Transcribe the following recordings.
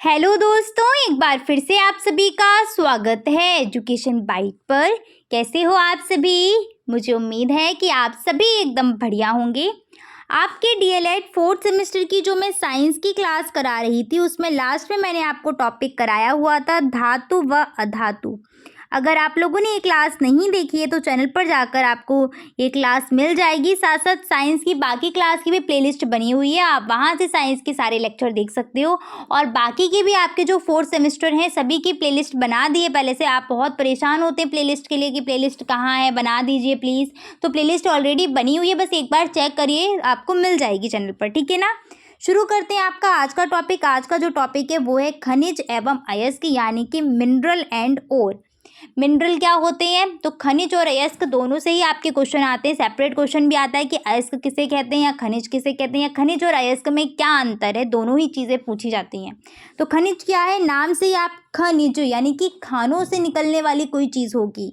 Hello दोस्तों, एक बार फिर से आप सभी का स्वागत है एजुकेशन बाइट पर। कैसे हो आप सभी? मुझे उम्मीद है कि आप सभी एकदम बढ़िया होंगे। आपके डीएलएड फोर्थ सेमेस्टर की जो मैं साइंस की क्लास करा रही थी उसमें लास्ट में मैंने आपको टॉपिक कराया हुआ था धातु व अधातु। अगर आप लोगों ने ये क्लास नहीं देखी है तो चैनल पर जाकर आपको ये क्लास मिल जाएगी। साथ साथ साइंस की बाकी क्लास की भी प्लेलिस्ट बनी हुई है, आप वहाँ से साइंस के सारे लेक्चर देख सकते हो। और बाकी की भी आपके जो फोर्थ सेमेस्टर हैं सभी की प्लेलिस्ट बना दी है पहले से। आप बहुत परेशान होते हैं प्लेलिस्ट के लिए कि प्लेलिस्ट कहाँ है, बना दीजिए प्लीज़। तो प्लेलिस्ट ऑलरेडी बनी हुई है, बस एक बार चेक करिए, आपको मिल जाएगी चैनल पर, ठीक है ना। शुरू करते हैं आपका आज का टॉपिक। आज का जो टॉपिक है वो है खनिज एवं अयस्क यानी कि मिनरल एंड ओर। मिनरल क्या होते हैं? तो खनिज और अयस्क दोनों से ही आपके क्वेश्चन आते हैं। सेपरेट क्वेश्चन भी आता है कि अयस्क किसे कहते हैं या खनिज किसे कहते हैं, या खनिज और अयस्क में क्या अंतर है, दोनों ही चीज़ें पूछी जाती हैं। तो खनिज क्या है? नाम से ही आप खनिज यानी कि खानों से निकलने वाली कोई चीज़ होगी।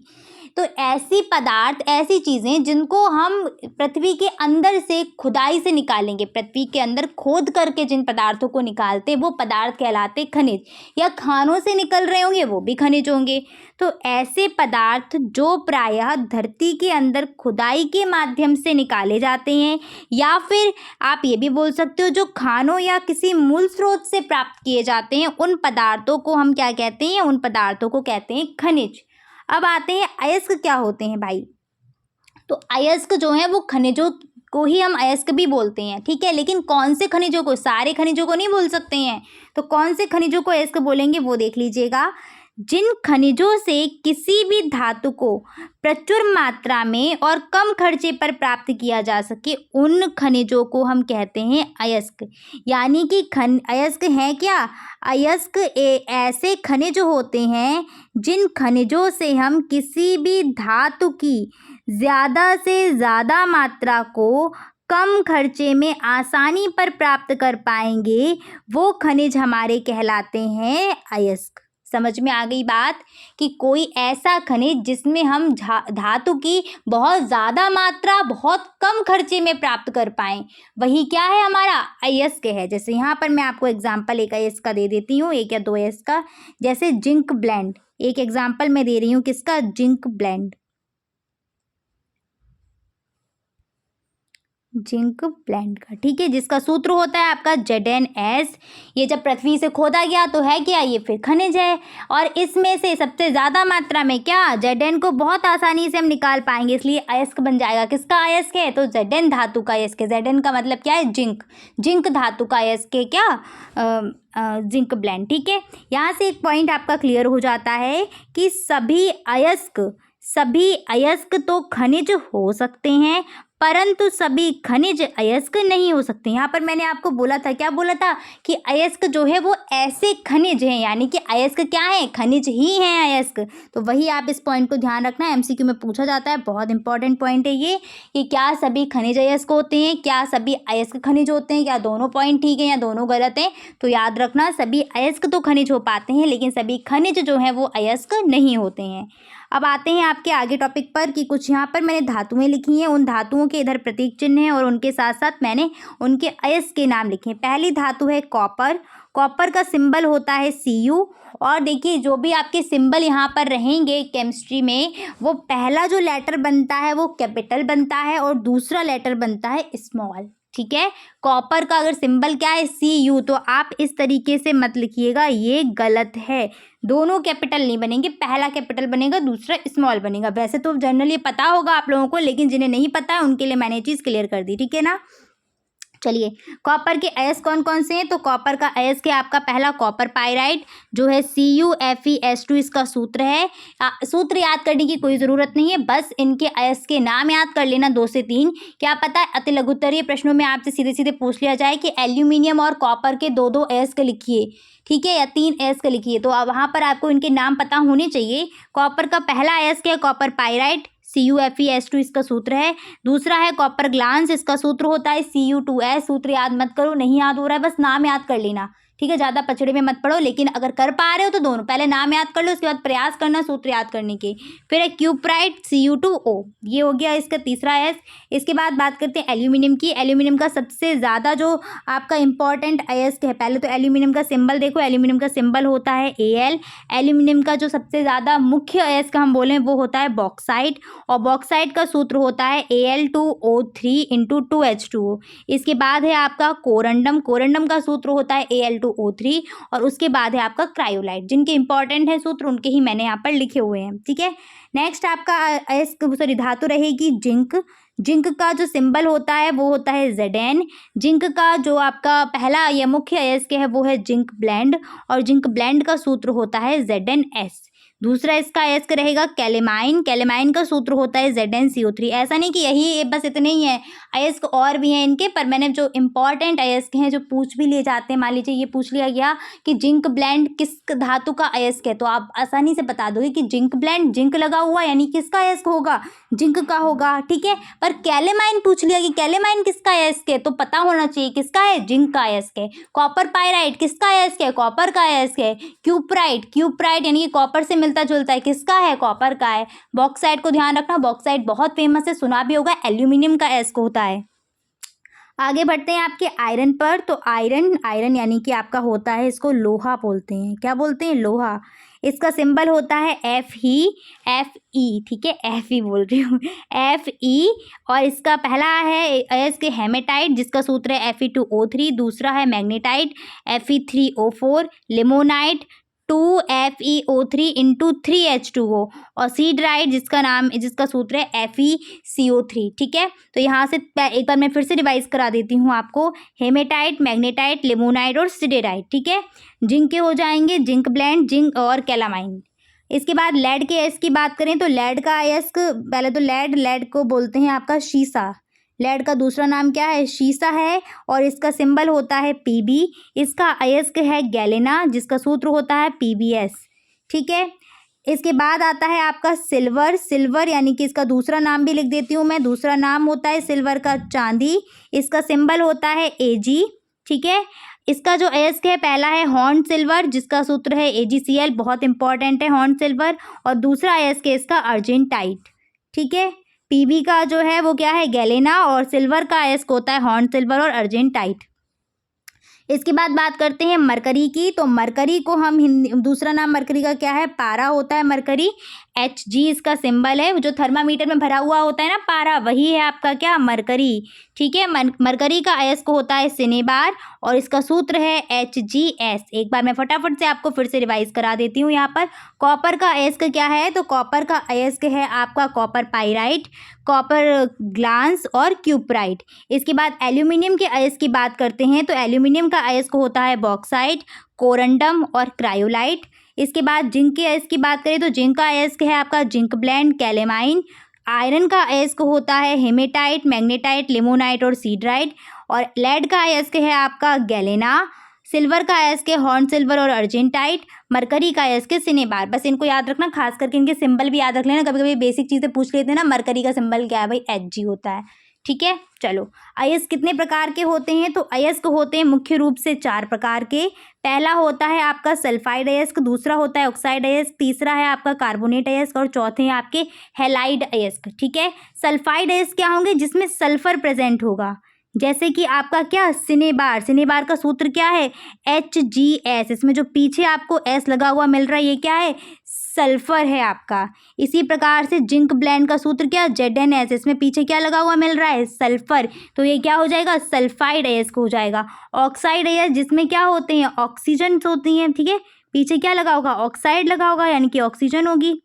तो ऐसी पदार्थ, ऐसी चीज़ें जिनको हम पृथ्वी के अंदर से खुदाई से निकालेंगे, पृथ्वी के अंदर खोद करके जिन पदार्थों को निकालते हैं वो पदार्थ कहलाते खनिज। या खानों से निकल रहे होंगे वो भी खनिज होंगे। तो ऐसे पदार्थ जो प्रायः धरती के अंदर खुदाई के माध्यम से निकाले जाते हैं, या फिर आप ये भी बोल सकते हो जो खानों या किसी मूल स्रोत से प्राप्त किए जाते हैं, उन पदार्थों को हम क्या कहते हैं? उन पदार्थों को कहते हैं खनिज। अब आते हैं अयस्क क्या होते हैं भाई। तो अयस्क जो है वो खनिजों को ही हम अयस्क भी बोलते हैं, ठीक है। लेकिन कौन से खनिजों को? सारे खनिजों को नहीं बोल सकते हैं। तो कौन से खनिजों को अयस्क बोलेंगे वो देख लीजिएगा। जिन खनिजों से किसी भी धातु को प्रचुर मात्रा में और कम खर्चे पर प्राप्त किया जा सके उन खनिजों को हम कहते हैं अयस्क। यानी कि अयस्क हैं क्या? अयस्क ऐसे खनिज होते हैं जिन खनिजों से हम किसी भी धातु की ज़्यादा से ज़्यादा मात्रा को कम खर्चे में आसानी पर प्राप्त कर पाएंगे, वो खनिज हमारे कहलाते हैं अयस्क। समझ में आ गई बात कि कोई ऐसा खनिज जिसमें हम धातु की बहुत ज़्यादा मात्रा बहुत कम खर्चे में प्राप्त कर पाएँ, वही क्या है? हमारा अयस्क है। जैसे यहाँ पर मैं आपको एग्जांपल एक अयस्क का दे देती हूँ, एक या दो अयस्क का। जैसे जिंक ब्लेंड, एक एग्जांपल मैं दे रही हूँ किसका? Zinc blende. जिंक ब्लेंड का, ठीक है, जिसका सूत्र होता है आपका ZnS। ये जब पृथ्वी से खोदा गया तो है क्या? ये फिर खनिज है। और इसमें से सबसे ज़्यादा मात्रा में क्या? Zn को बहुत आसानी से हम निकाल पाएंगे, इसलिए अयस्क बन जाएगा। किसका अयस्क है? तो Zn धातु का अयस्क है। Zn का मतलब क्या है? जिंक। जिंक धातु का अयस्क है क्या? जिंक ब्लेंड, ठीक है। यहाँ से एक पॉइंट आपका क्लियर हो जाता है कि सभी अयस्क तो खनिज हो सकते हैं, परंतु सभी खनिज अयस्क नहीं हो सकते। यहाँ पर मैंने आपको बोला था, क्या बोला था? कि अयस्क जो है वो ऐसे खनिज हैं, यानी कि अयस्क क्या है? खनिज ही हैं अयस्क। तो वही आप इस पॉइंट को ध्यान रखना, एमसीक्यू में पूछा जाता है, बहुत इंपॉर्टेंट पॉइंट है ये, कि क्या सभी खनिज अयस्क होते हैं, क्या सभी अयस्क खनिज होते हैं, क्या दोनों पॉइंट ठीक है या दोनों गलत हैं। तो याद रखना, सभी अयस्क तो खनिज हो पाते हैं लेकिन सभी खनिज जो हैं वो अयस्क नहीं होते हैं। अब आते हैं आपके आगे टॉपिक पर कि कुछ यहाँ पर मैंने धातुएं लिखी हैं, उन धातुओं के इधर प्रतीक चिन्ह हैं और उनके साथ साथ मैंने उनके अयस्क के नाम लिखे हैं। पहली धातु है कॉपर। कॉपर का सिंबल होता है Cu। और देखिए जो भी आपके सिंबल यहाँ पर रहेंगे केमिस्ट्री में, वो पहला जो लेटर बनता है वो कैपिटल बनता है और दूसरा लेटर बनता है स्मॉल, ठीक है। कॉपर का अगर सिंबल क्या है? Cu। तो आप इस तरीके से मत लिखिएगा, ये गलत है। दोनों कैपिटल नहीं बनेंगे, पहला कैपिटल बनेगा दूसरा स्मॉल बनेगा। वैसे तो जनरली पता होगा आप लोगों को, लेकिन जिन्हें नहीं पता है उनके लिए मैंने चीज़ क्लियर कर दी, ठीक है ना। चलिए, कॉपर के अयस्क कौन कौन से हैं? तो कॉपर का अयस्क है आपका पहला कॉपर पाइराइट जो है CuFeS2, इसका सूत्र है। सूत्र याद करने की कोई ज़रूरत नहीं है, बस इनके अयस्क के नाम याद कर लेना, 2 से 3। क्या पता है अति लघुत्तरीय प्रश्नों में आपसे सीधे सीधे पूछ लिया जाए कि एल्यूमिनियम और कॉपर के 2-2 अयस्क लिखिए, ठीक है, या 3 अयस्क लिखिए। तो अब वहाँ पर आपको इनके नाम पता होने चाहिए। कॉपर का पहला अयस्क है कॉपर पाइराइट, CuFeS2 इसका सूत्र है। दूसरा है कॉपर ग्लांस, इसका सूत्र होता है Cu2S। सूत्र याद मत करो, नहीं याद हो रहा है, बस नाम याद कर लेना, ठीक है, ज़्यादा पचड़े में मत पड़ो, लेकिन अगर कर पा रहे हो तो दोनों, पहले नाम याद कर लो, उसके बाद प्रयास करना सूत्र याद करने के। फिर है क्यूप्राइट Cu2O, ये हो गया इसका तीसरा एस। इसके बाद बात करते हैं एल्यूमिनियम की। एल्यूमिनियम का सबसे ज़्यादा जो आपका इंपॉर्टेंट अयस्क है, पहले तो एल्यूमिनियम का सिंबल देखो, एल्यूमिनियम का सिंबल होता है Al। एल्यूमिनियम का जो सबसे ज़्यादा मुख्य अयस्क हम बोलें वो होता है बॉक्साइट, और बॉक्साइट का सूत्र होता है Al2O3 × 2H2O। इसके बाद है आपका कोरंडम, कोरंडम का सूत्र होता है Al2O3, और उसके बाद है आपका क्रायोलाइट। जिनके इंपॉर्टेंट है सूत्र उनके ही मैंने यहाँ पर लिखे हुए हैं, ठीक है। नेक्स्ट आपका अयस्क सॉरी धातु रहेगी जिंक। जिंक का जो सिंबल होता है वो होता है Zn। जिंक का जो आपका पहला या मुख्य अयस्क है वो है जिंक ब्लेंड, और जिंक ब्लेंड का सूत्र होता है ZnS। दूसरा इसका अयस्क रहेगा कैलेमाइन। कैलेमाइन का सूत्र होता है ZnCO3। ऐसा नहीं कि यही बस इतने ही है, अयस्क और भी हैं इनके, पर मैंने जो इंपॉर्टेंट अयस्क हैं जो पूछ भी लिए जाते हैं, मान लीजिए ये पूछ लिया गया कि जिंक ब्लेंड किस धातु का अयस्क है, तो आप आसानी से बता दोगे कि जिंक ब्लेंड, जिंक लगा हुआ यानी किसका अयस्क होगा, जिंक का होगा, ठीक है। पर कैलेमाइन पूछ लिया कि कैलेमाइन किसका अयस्क है, तो पता होना चाहिए किसका है, जिंक का अयस्क है। कॉपर पायराइट किसका अयस्क है, कॉपर का अयस्क है। क्यूप्राइट, क्यूप्राइट यानी कि कॉपर से मिलता जुलता है, किसका है, कॉपर का है। बॉक्साइट को ध्यान रखना, बॉक्साइट बहुत फेमस है, सुना भी होगा, एल्यूमिनियम का अयस्क होता है। आगे बढ़ते हैं आपके आयरन पर। तो आयरन, आयरन यानी कि आपका होता है, इसको लोहा बोलते हैं। क्या बोलते हैं, लोहा। इसका सिंबल होता है Fe, ठीक है, Fe बोल रही हूँ, Fe। और इसका पहला है अयस्क हेमेटाइट, जिसका सूत्र है Fe2O3। दूसरा है magnetite Fe3O4। Limonite 2FeO3 × 3H2O। और सीडराइट जिसका सूत्र है FeCO3, ठीक है। तो यहाँ से एक बार मैं फिर से रिवाइज करा देती हूँ आपको, हेमेटाइट, मैग्नेटाइट, लिमोनाइट और सिडेराइट, ठीक है। जिंक के हो जाएंगे जिंक ब्लेंड, जिंक और कैलामाइन। इसके बाद लेड के अयस्क की बात करें तो लेड का अयस्क, पहले तो लेड को बोलते हैं आपका शीशा। लेड का दूसरा नाम क्या है, शीशा है, और इसका सिंबल होता है Pb। इसका अयस्क है गैलेना, जिसका सूत्र होता है Pbs, ठीक है। इसके बाद आता है आपका सिल्वर। सिल्वर यानी कि इसका दूसरा नाम भी लिख देती हूँ मैं, दूसरा नाम होता है सिल्वर का चांदी। इसका सिंबल होता है Ag, ठीक है। इसका जो अयस्क है पहला है हॉर्न सिल्वर, जिसका सूत्र है AgCl, बहुत इंपॉर्टेंट है हॉर्न सिल्वर। और दूसरा अयस्क है इसका अर्जेंटाइट, ठीक है। Pb का जो है वो क्या है, गैलेना, और सिल्वर का अयस्क होता है हॉर्न सिल्वर और अर्जेंटाइट। इसके बाद बात करते हैं मरकरी की। तो मरकरी को हम दूसरा नाम मरकरी का क्या है, पारा होता है मरकरी। Hg इसका सिंबल है, जो थर्मामीटर में भरा हुआ होता है ना पारा, वही है आपका क्या, मरकरी, ठीक है। मरकरी का अयस्क होता है सिनेबार, और इसका सूत्र है HgS। एक बार मैं फटाफट से आपको फिर से रिवाइज करा देती हूँ यहाँ पर। कॉपर का अयस्क क्या है, तो कॉपर का अयस्क है आपका कॉपर पाइराइट, कॉपर ग्लांस और क्यूप्राइट। इसके बाद एल्यूमिनियम के अयस्क की बात करते हैं तो एल्यूमिनियम का अयस्क होता है बॉक्साइट, कोरंडम और क्रायोलाइट। इसके बाद जिंक के अयस्क की बात करें तो जिंक का अयस्क है आपका जिंक ब्लेंड, कैलेमाइन। आयरन का अयस्क होता है हेमेटाइट, मैग्नेटाइट, लिमोनाइट और सीडराइट। और लेड का अयस्क है आपका गैलेना। सिल्वर का अयस्क है हॉर्न सिल्वर और अर्जेंटाइट। मरकरी का अयस्क है सिनेबार। बस इनको याद रखना, खास करके इनके सिंबल भी याद रख लेना, कभी कभी बेसिक चीज़ें पूछ लेते हैं ना। मरकरी का सिंबल क्या है भाई, Hg होता है, ठीक है। चलो, अयस्क कितने प्रकार के होते हैं, तो अयस्क होते हैं मुख्य रूप से 4 प्रकार के। पहला होता है आपका सल्फाइड अयस्क, दूसरा होता है ऑक्साइड अयस्क, तीसरा है आपका कार्बोनेट अयस्क, और चौथे हैं आपके हैलाइड अयस्क, ठीक है। सल्फाइड अयस्क क्या होंगे, जिसमें सल्फर प्रेजेंट होगा, जैसे कि आपका क्या, सिनेबार। सिनेबार का सूत्र क्या है, HgS। इसमें जो पीछे आपको S लगा हुआ मिल रहा है ये क्या है, सल्फर है आपका। इसी प्रकार से जिंक ब्लेंड का सूत्र क्या, ZnS। इसमें पीछे क्या लगा हुआ मिल रहा है, सल्फर, तो ये क्या हो जाएगा, सल्फाइड अयस्क हो जाएगा। ऑक्साइड अयस्क जिसमें क्या होते हैं, ऑक्सीजन होती हैं, ठीक है। पीछे क्या लगा होगा, ऑक्साइड लगा होगा, यानी कि ऑक्सीजन होगी।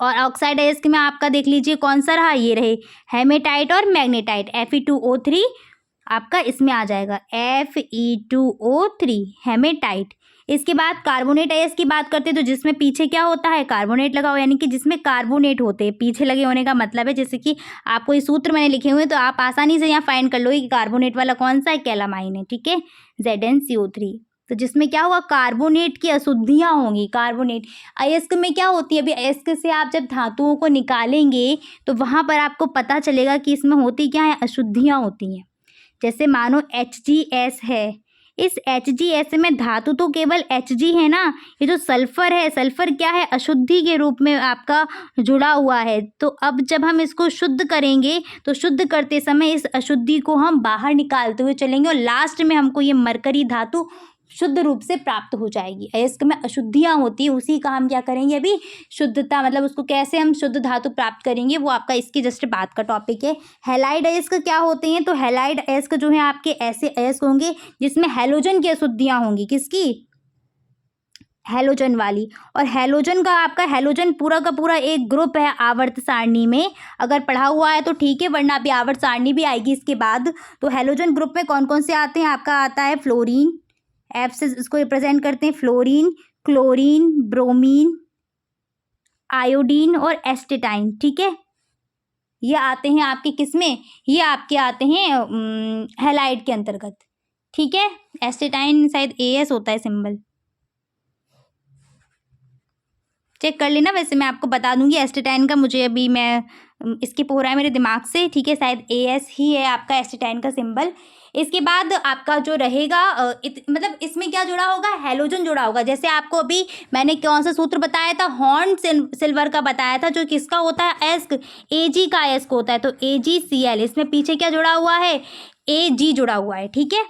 और ऑक्साइड अयस्क में आपका देख लीजिए कौन सा रहा, ये रहे हेमेटाइट और मैग्नेटाइट। Fe2O3 आपका इसमें आ जाएगा, Fe2O3 हेमेटाइट। इसके बाद कार्बोनेट अयस्क की बात करते हैं तो जिसमें पीछे क्या होता है, कार्बोनेट लगा हो, यानी कि जिसमें कार्बोनेट होते हैं। पीछे लगे होने का मतलब है, जैसे कि आपको ये सूत्र मैंने लिखे हुए हैं तो आप आसानी से यहाँ फाइंड कर लोगे कि कार्बोनेट वाला कौन सा है, कैलामाइन है, ठीक है, ZnCO3। तो जिसमें क्या होगा, कार्बोनेट की अशुद्धियाँ होंगी। कार्बोनेट अयस्क में क्या होती है, अभी अयस्क से आप जब धातुओं को निकालेंगे तो वहाँ पर आपको पता चलेगा कि इसमें होती क्या है, अशुद्धियाँ होती हैं। जैसे मानो HgS है, इस HgS में धातु तो केवल Hg है ना, ये जो सल्फर है, सल्फर क्या है, अशुद्धि के रूप में आपका जुड़ा हुआ है। तो अब जब हम इसको शुद्ध करेंगे तो शुद्ध करते समय इस अशुद्धि को हम बाहर निकालते हुए चलेंगे और लास्ट में हमको ये मरकरी धातु शुद्ध रूप से प्राप्त हो जाएगी। अयस्क में अशुद्धियाँ होती है, उसी का हम क्या करेंगे अभी, शुद्धता, मतलब उसको कैसे हम शुद्ध धातु प्राप्त करेंगे वो आपका इसकी जस्ट बात का टॉपिक है। हैलाइड अयस्क क्या होते हैं, तो हैलाइड अयस्क जो है आपके ऐसे अयस्क होंगे जिसमें हैलोजन की अशुद्धियाँ होंगी। किसकी, हैलोजन वाली। और हैलोजन का आपका, हैलोजन पूरा का पूरा एक ग्रुप है आवर्त सारणी में, अगर पढ़ा हुआ है तो ठीक है, वरना अभी आवर्त सारणी भी आएगी इसके बाद। तो हैलोजन ग्रुप में कौन कौन से आते हैं, आपका आता है फ्लोरीन, एफ से इसको रिप्रेजेंट करते हैं, फ्लोरीन, क्लोरीन, ब्रोमीन, आयोडीन और एस्टेटाइन। ठीक है, ये आते हैं आपके किसमें, ये आपके आते हैं हैलाइड के अंतर्गत। ठीक है, एस्टेटाइन शायद AS होता है सिंबल, चेक कर लेना। वैसे मैं आपको बता दूंगी एस्टेटाइन का, मुझे अभी मैं स्किप हो रहा है मेरे दिमाग से। ठीक है, शायद AS ही है आपका एस्टेटाइन का सिंबल। इसके बाद आपका जो रहेगा मतलब इसमें क्या जुड़ा होगा, हैलोजन जुड़ा होगा। जैसे आपको अभी मैंने कौन सा सूत्र बताया था, हॉर्न सिल्वर का बताया था, जो किसका होता है, अयस्क, Ag का अयस्क होता है। तो AgCl, इसमें पीछे क्या जुड़ा हुआ है, Ag जुड़ा हुआ है। ठीक है,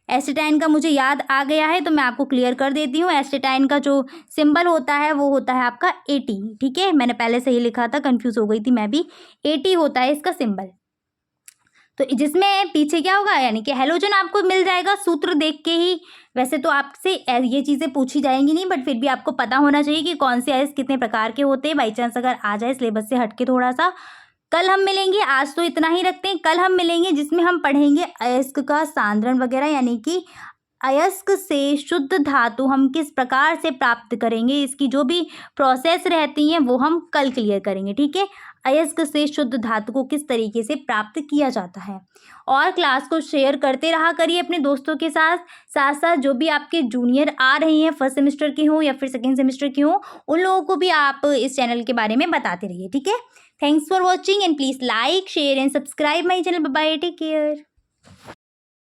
एस्टेटाइन का मुझे याद आ गया है तो मैं आपको क्लियर कर देती हूँ। एस्टेटाइन का जो सिंबल होता है वो होता है आपका AT। ठीक है, मैंने पहले से ही लिखा था, कंफ्यूज हो गई थी मैं भी। AT होता है इसका सिंबल। तो जिसमें पीछे क्या होगा, यानी कि हैलोजन आपको मिल जाएगा सूत्र देख के ही। वैसे तो आपसे ये चीज़ें पूछी जाएंगी नहीं, बट फिर भी आपको पता होना चाहिए कि कौन से अयस्क कितने प्रकार के होते हैं, बाई चांस अगर आ जाए सिलेबस से हटके थोड़ा सा। कल हम मिलेंगे, आज तो इतना ही रखते हैं। कल हम मिलेंगे जिसमें हम पढ़ेंगे अयस्क का सांद्रण वगैरह, यानी कि अयस्क से शुद्ध धातु हम किस प्रकार से प्राप्त करेंगे, इसकी जो भी प्रोसेस रहती हैं वो हम कल क्लियर करेंगे। ठीक है, अयस्क से शुद्ध धातु को किस तरीके से प्राप्त किया जाता है। और क्लास को शेयर करते रहा करिए अपने दोस्तों के साथ। साथ साथ जो भी आपके जूनियर आ रहे हैं, फर्स्ट सेमेस्टर के हों या फिर सेकेंड सेमेस्टर के हों, उन लोगों को भी आप इस चैनल के बारे में बताते रहिए। ठीक है, thanks for watching and please like, share and subscribe my channel. Bye bye, take care.